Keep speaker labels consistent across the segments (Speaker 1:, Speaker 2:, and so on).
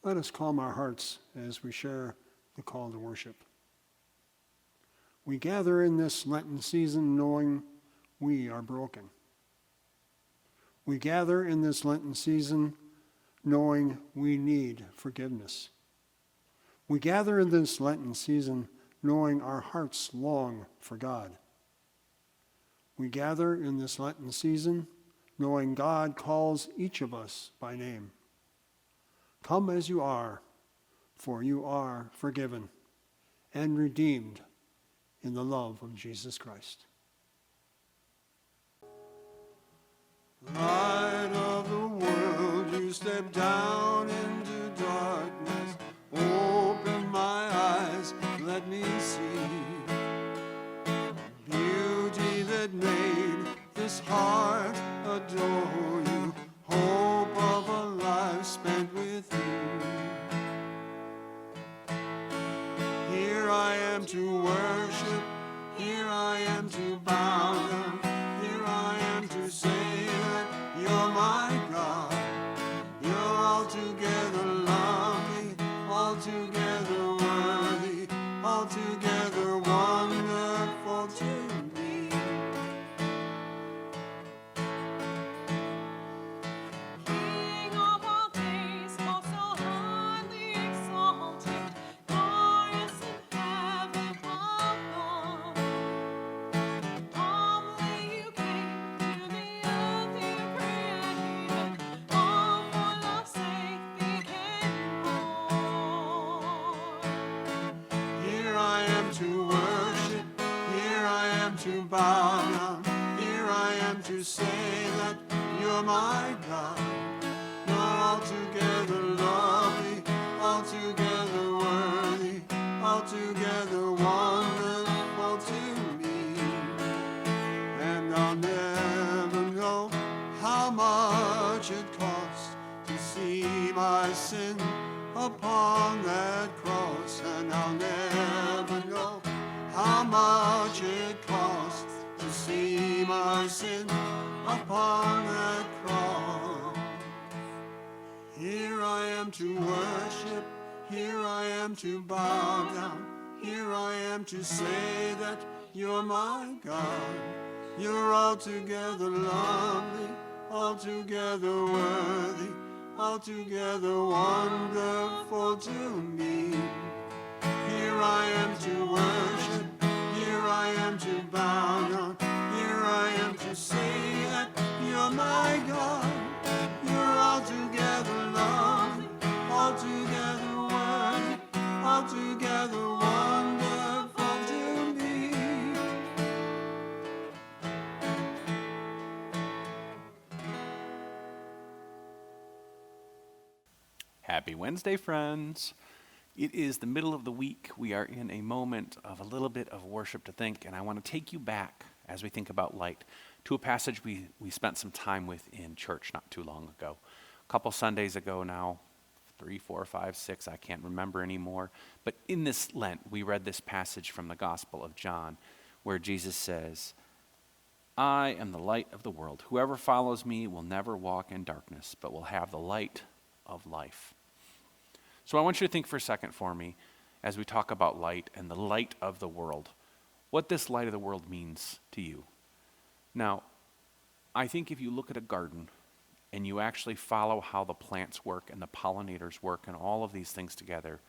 Speaker 1: let us calm our hearts as we share the call to worship. We gather in this Lenten season knowing we are broken. We gather in this Lenten season knowing we need forgiveness. We gather in this Lenten season knowing our hearts long for God. We gather in this Lenten season knowing God calls each of us by name. Come as you are, for you are forgiven and redeemed in the love of Jesus Christ.
Speaker 2: Light of the world, you step down into darkness. Open my eyes, let me see beauty that made this heart adore you. Hope of a life spent with you. Here I am to worship, here I am to bow down, here I am to say that you're my God. You're altogether lovely, altogether worthy, altogether wonderful to me.
Speaker 3: King of all days, most so highly exalted, glorious in heaven above. Humbly you came to the earth you created, all for love's sake became born.
Speaker 2: Here I am to worship, here I am to bow down, here I am to say that you're my God. You're altogether lovely, altogether worthy, altogether wonderful to me. And I'll never know how much it cost to see my sin upon that cross. And I'll never know how much it cost to see my sin upon that cross. Here I am to worship, here I am to bow down, here I am to say that you're my God. You're altogether lovely, altogether worthy, altogether wonderful to me. Here I am to worship, here I am to bow down, here I am to say that you're my God. You're altogether lovely, altogether worthy, altogether wonderful to me.
Speaker 4: Happy Wednesday, friends. It is the middle of the week. We are in a moment of a little bit of worship to think, and I want to take you back as we think about light to a passage we spent some time with in church not too long ago. A couple Sundays ago now, 3, 4, 5, 6, I can't remember anymore. But in this Lent, we read this passage from the Gospel of John where Jesus says, I am the light of the world. Whoever follows me will never walk in darkness, but will have the light of life. So I want you to think for a second for me as we talk about light and the light of the world, what this light of the world means to you. Now, I think if you look at a garden and you actually follow how the plants work and the pollinators work and all of these things together,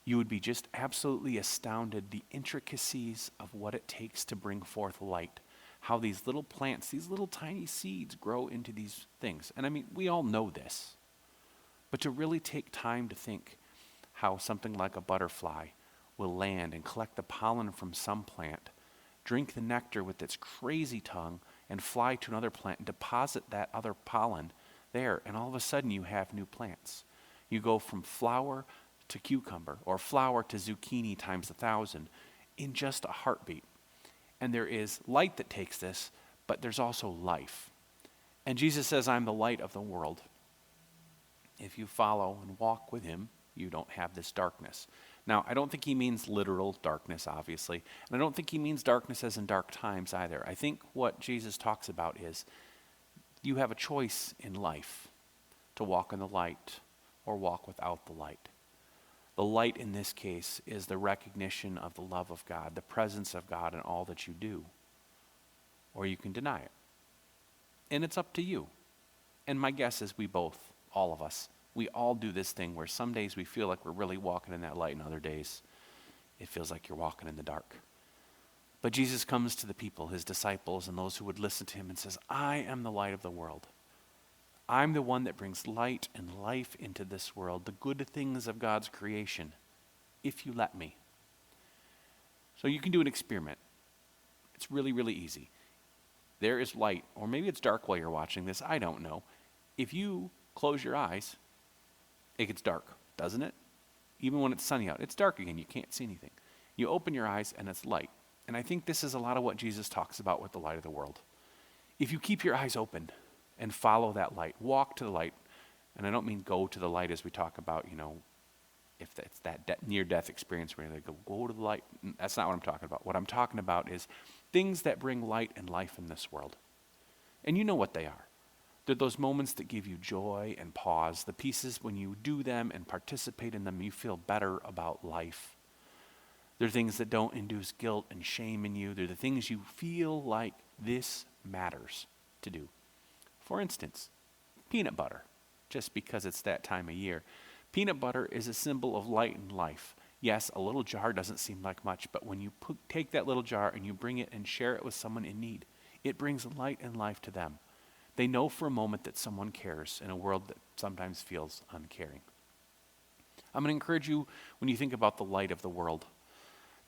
Speaker 4: you would be just absolutely astounded the intricacies of what it takes to bring forth light, how these little plants, these little tiny seeds grow into these things. And I mean, we all know this. But to really take time to think how something like a butterfly will land and collect the pollen from some plant, drink the nectar with its crazy tongue, and fly to another plant and deposit that other pollen there, and all of a sudden you have new plants. You go from flower to cucumber, or flower to zucchini times 1,000 in just a heartbeat. And there is light that takes this, but there's also life. And Jesus says, I'm the light of the world. If you follow and walk with him, you don't have this darkness. Now, I don't think he means literal darkness, obviously, and I don't think he means darkness as in dark times either. I think what Jesus talks about is you have a choice in life to walk in the light or walk without the light. The light in this case is the recognition of the love of God, the presence of God in all that you do. Or you can deny it. And it's up to you. And my guess is we both, all of us, we all do this thing where some days we feel like we're really walking in that light, and other days it feels like you're walking in the dark. But Jesus comes to the people, his disciples, and those who would listen to him and says, I am the light of the world. I'm the one that brings light and life into this world, the good things of God's creation, if you let me. So you can do an experiment. It's really, really easy. There is light, or maybe it's dark while you're watching this, I don't know. If you close your eyes, it gets dark, doesn't it? Even when it's sunny out, it's dark again, you can't see anything. You open your eyes and it's light. And I think this is a lot of what Jesus talks about with the light of the world. If you keep your eyes open and follow that light, walk to the light, and I don't mean go to the light as we talk about, if it's that near-death experience where they go to the light. That's not what I'm talking about. What I'm talking about is things that bring light and life in this world. And you know what they are. They're those moments that give you joy and pause, the pieces when you do them and participate in them, you feel better about life. They're things that don't induce guilt and shame in you. They're the things you feel like this matters to do. For instance, peanut butter, just because it's that time of year. Peanut butter is a symbol of light and life. Yes, a little jar doesn't seem like much, but when you take that little jar and you bring it and share it with someone in need, it brings light and life to them. They know for a moment that someone cares in a world that sometimes feels uncaring. I'm going to encourage you, when you think about the light of the world,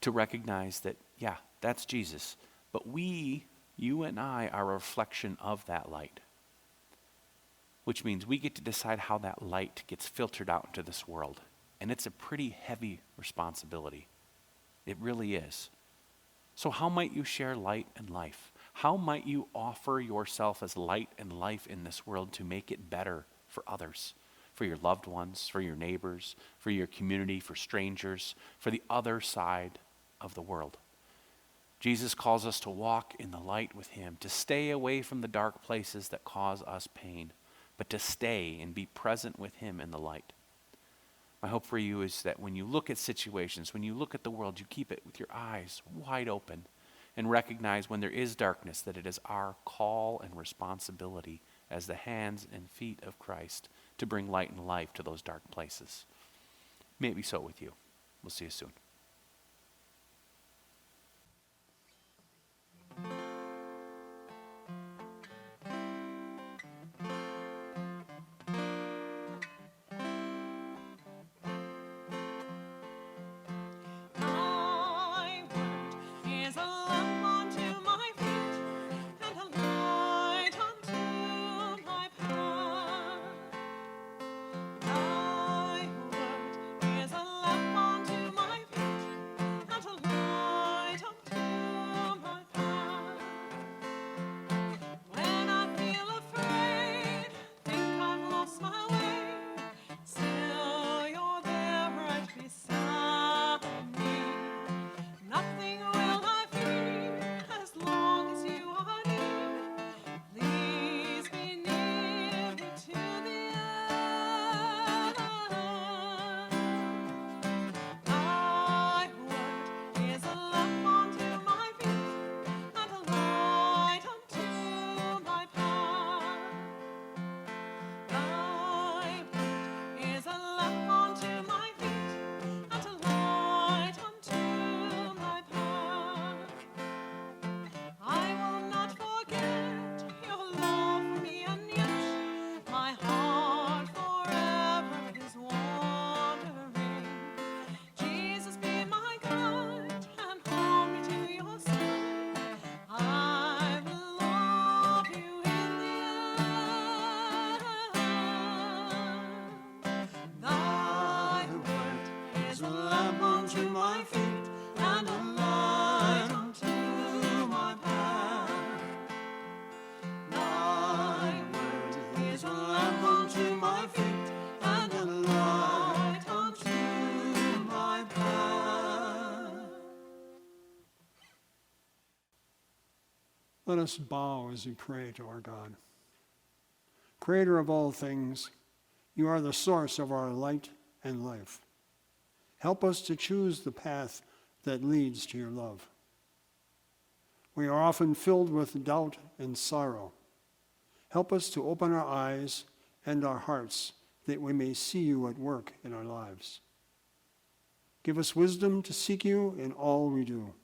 Speaker 4: to recognize that, yeah, that's Jesus. But you and I, are a reflection of that light. Which means we get to decide how that light gets filtered out into this world. And it's a pretty heavy responsibility. It really is. So how might you share light and life? How might you offer yourself as light and life in this world to make it better for others, for your loved ones, for your neighbors, for your community, for strangers, for the other side of the world? Jesus calls us to walk in the light with him, to stay away from the dark places that cause us pain, but to stay and be present with him in the light. My hope for you is that when you look at situations, when you look at the world, you keep it with your eyes wide open and recognize when there is darkness that it is our call and responsibility as the hands and feet of Christ to bring light and life to those dark places. May it be so with you. We'll see you soon.
Speaker 3: Thy word is a lamp unto my feet and a light unto my path. Thy word is a lamp unto my feet and a light unto my path. When I feel afraid, think I've lost my way, still you're there right beside me. Nothing will I fear as long as you are near. Please be near me to the end. Thy word is a lamp unto my feet and a light unto my path. Thy word is a lamp unto my feet and a light unto my path. I will not forget your love for me, and yet my heart forever is wandering. Jesus, be my guide and hold me to your side. I will love you in the end. Thy word is a lamp unto my feet and a light unto my path. Thy word is a lamp unto my feet and a light unto my path.
Speaker 1: Let us bow as we pray to our God. Creator of all things, You are the source of our light and life. Help us to choose the path that leads to your love. We are often filled with doubt and sorrow. Help us to open our eyes and our hearts that we may see you at work in our lives. Give us wisdom to seek you in all we do.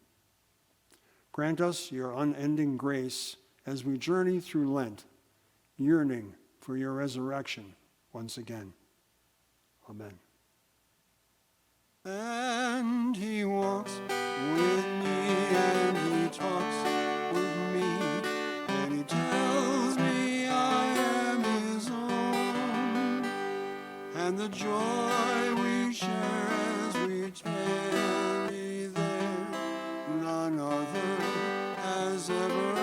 Speaker 1: Grant us your unending grace as we journey through Lent, yearning for your resurrection once again. Amen.
Speaker 2: And he walks with me, and he talks with me, and he tells me I am his own. And the joy we share as we tarry there, none other has ever